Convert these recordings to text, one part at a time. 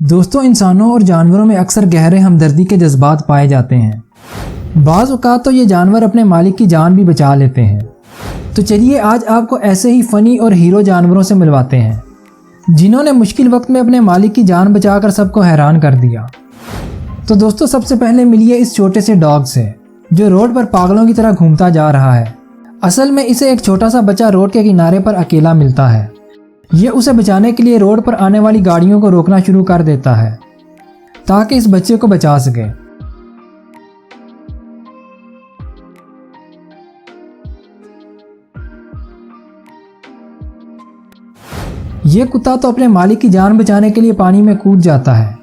दोस्तों, इंसानों और जानवरों में अक्सर गहरे हमदर्दी के जज्बात पाए जाते हैं। बाज़ औक़ात तो ये जानवर अपने मालिक की जान भी बचा लेते हैं। तो चलिए आज आपको ऐसे ही फ़नी और हीरो जानवरों से मिलवाते हैं, जिन्होंने मुश्किल वक्त में अपने मालिक की जान बचाकर सबको हैरान कर दिया। तो दोस्तों, सबसे पहले मिलिए इस छोटे से डॉग से, जो रोड पर पागलों की तरह घूमता जा रहा है। असल में इसे एक छोटा सा बच्चा रोड के किनारे पर अकेला मिलता है। ये उसे बचाने के लिए रोड पर आने वाली गाड़ियों को रोकना शुरू कर देता है ताकि इस बच्चे को बचा सके। ये कुत्ता तो अपने मालिक की जान बचाने के लिए पानी में कूद जाता है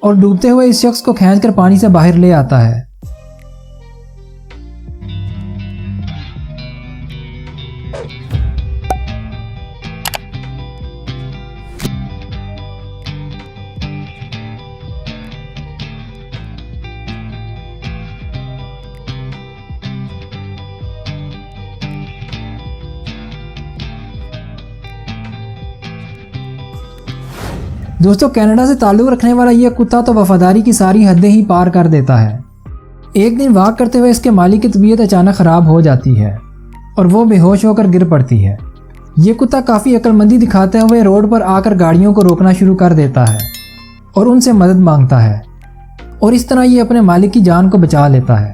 और डूबते हुए इस शख्स को खींचकर पानी से बाहर ले आता है। दोस्तों, कनाडा से ताल्लुक़ रखने वाला यह कुत्ता तो वफादारी की सारी हदें ही पार कर देता है। एक दिन वॉक करते हुए इसके मालिक की तबीयत अचानक ख़राब हो जाती है और वो बेहोश होकर गिर पड़ती है। ये कुत्ता काफ़ी अक्लमंदी दिखाते हुए रोड पर आकर गाड़ियों को रोकना शुरू कर देता है और उनसे मदद मांगता है, और इस तरह ये अपने मालिक की जान को बचा लेता है।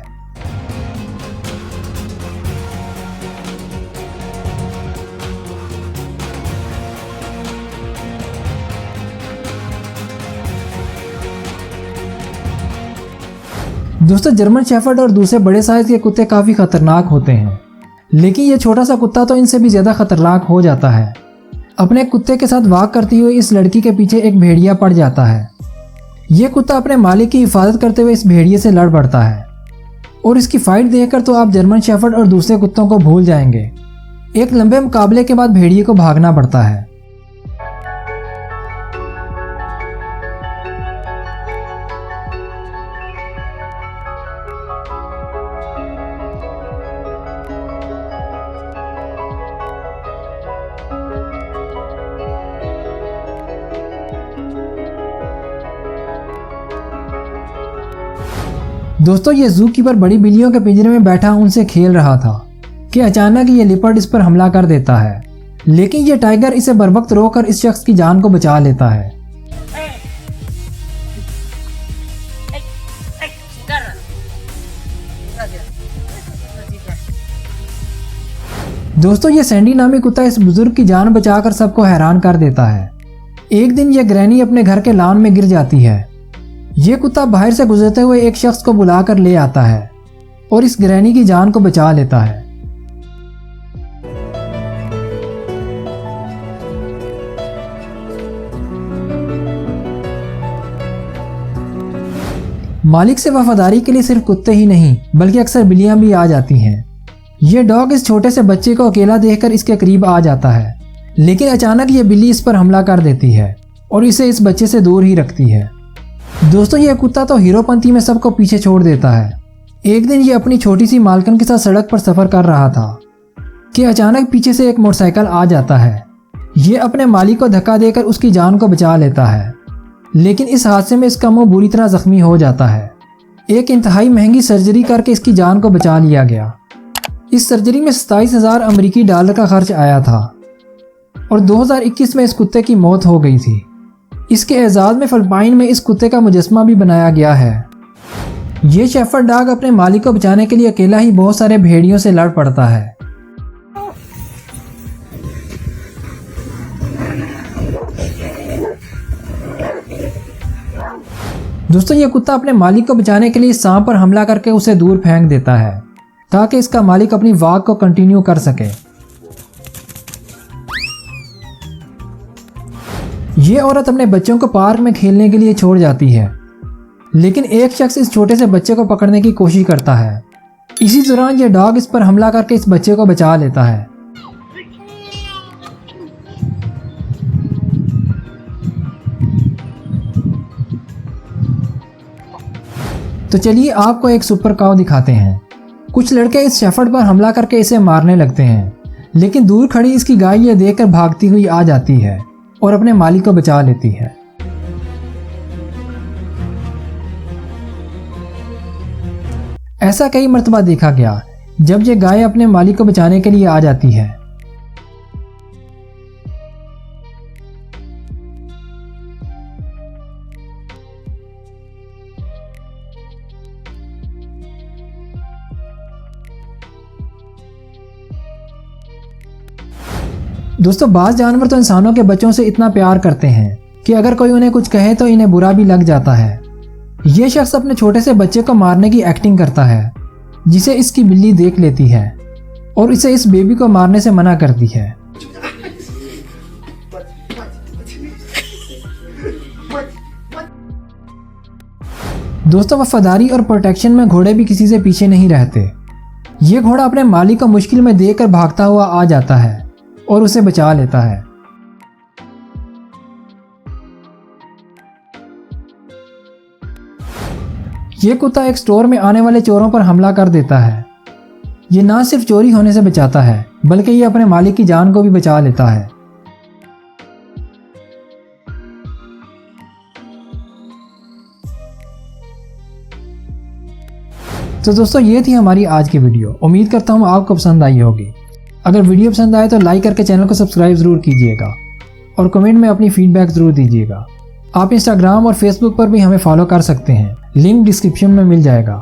दोस्तों, जर्मन शेफर्ड और दूसरे बड़े साइज के कुत्ते काफ़ी ख़तरनाक होते हैं, लेकिन ये छोटा सा कुत्ता तो इनसे भी ज़्यादा ख़तरनाक हो जाता है। अपने कुत्ते के साथ वॉक करती हुई इस लड़की के पीछे एक भेड़िया पड़ जाता है। ये कुत्ता अपने मालिक की हिफाजत करते हुए इस भेड़िए से लड़ पड़ता है, और इसकी फाइट देखकर तो आप जर्मन शेफर्ड और दूसरे कुत्तों को भूल जाएंगे। एक लंबे मुकाबले के बाद भेड़िए को भागना पड़ता है। दोस्तों, ये जू कीपर बड़ी बिल्लियों के पिंजरे में बैठा उनसे खेल रहा था कि अचानक ये लिपर्ड इस पर हमला कर देता है, लेकिन ये टाइगर इसे बरवक्त रोककर इस शख्स की जान को बचा लेता है। दोस्तों, ये सैंडी नामी कुत्ता इस बुजुर्ग की जान बचाकर सबको हैरान कर देता है। एक दिन ये ग्रैनी अपने घर के लॉन में गिर जाती है। ये कुत्ता बाहर से गुजरते हुए एक शख्स को बुलाकर ले आता है और इस ग्रैनी की जान को बचा लेता है। मालिक से वफादारी के लिए सिर्फ कुत्ते ही नहीं बल्कि अक्सर बिल्लियां भी आ जाती हैं। ये डॉग इस छोटे से बच्चे को अकेला देखकर इसके करीब आ जाता है, लेकिन अचानक ये बिल्ली इस पर हमला कर देती है और इसे इस बच्चे से दूर ही रखती है। दोस्तों, यह कुत्ता तो हीरोपंती में सबको पीछे छोड़ देता है। एक दिन ये अपनी छोटी सी मालकिन के साथ सड़क पर सफ़र कर रहा था कि अचानक पीछे से एक मोटरसाइकिल आ जाता है। ये अपने मालिक को धक्का देकर उसकी जान को बचा लेता है, लेकिन इस हादसे में इसका मुंह बुरी तरह जख्मी हो जाता है। एक इंतहाई महंगी सर्जरी करके इसकी जान को बचा लिया गया। इस सर्जरी में 27,000 अमेरिकी डॉलर का खर्च आया था और 2021 में इस कुत्ते की मौत हो गई थी। इसके एजाज़ में फिलिपाइन में इस कुत्ते का मुजस्मा भी बनाया गया है। ये शेफर्ड डॉग अपने मालिक को बचाने के लिए अकेला ही बहुत सारे भेड़ियों से लड़ पड़ता है। दोस्तों, ये कुत्ता अपने मालिक को बचाने के लिए सांप पर हमला करके उसे दूर फेंक देता है ताकि इसका मालिक अपनी वॉक को कंटिन्यू कर सके। ये औरत अपने बच्चों को पार्क में खेलने के लिए छोड़ जाती है, लेकिन एक शख्स इस छोटे से बच्चे को पकड़ने की कोशिश करता है। इसी दौरान ये डॉग इस पर हमला करके इस बच्चे को बचा लेता है। तो चलिए आपको एक सुपर काऊ दिखाते हैं। कुछ लड़के इस शेफर्ड पर हमला करके इसे मारने लगते हैं, लेकिन दूर खड़ी इसकी गाय ये देखकर भागती हुई आ जाती है और अपने मालिक को बचा लेती है। ऐसा कई मर्तबा देखा गया जब ये गाय अपने मालिक को बचाने के लिए आ जाती है। दोस्तों, बाज़ जानवर तो इंसानों के बच्चों से इतना प्यार करते हैं कि अगर कोई उन्हें कुछ कहे तो इन्हें बुरा भी लग जाता है। ये शख्स अपने छोटे से बच्चे को मारने की एक्टिंग करता है, जिसे इसकी बिल्ली देख लेती है और इसे इस बेबी को मारने से मना करती है। दोस्तों, वफादारी और प्रोटेक्शन में घोड़े भी किसी से पीछे नहीं रहते। ये घोड़ा अपने मालिक को मुश्किल में देखकर भागता हुआ आ जाता है और उसे बचा लेता है। ये कुत्ता एक स्टोर में आने वाले चोरों पर हमला कर देता है। ये ना सिर्फ चोरी होने से बचाता है बल्कि ये अपने मालिक की जान को भी बचा लेता है। तो दोस्तों, ये थी हमारी आज की वीडियो। उम्मीद करता हूँ आपको पसंद आई होगी। अगर वीडियो पसंद आए तो लाइक करके चैनल को सब्सक्राइब ज़रूर कीजिएगा और कमेंट में अपनी फीडबैक ज़रूर दीजिएगा। आप इंस्टाग्राम और फेसबुक पर भी हमें फॉलो कर सकते हैं, लिंक डिस्क्रिप्शन में मिल जाएगा।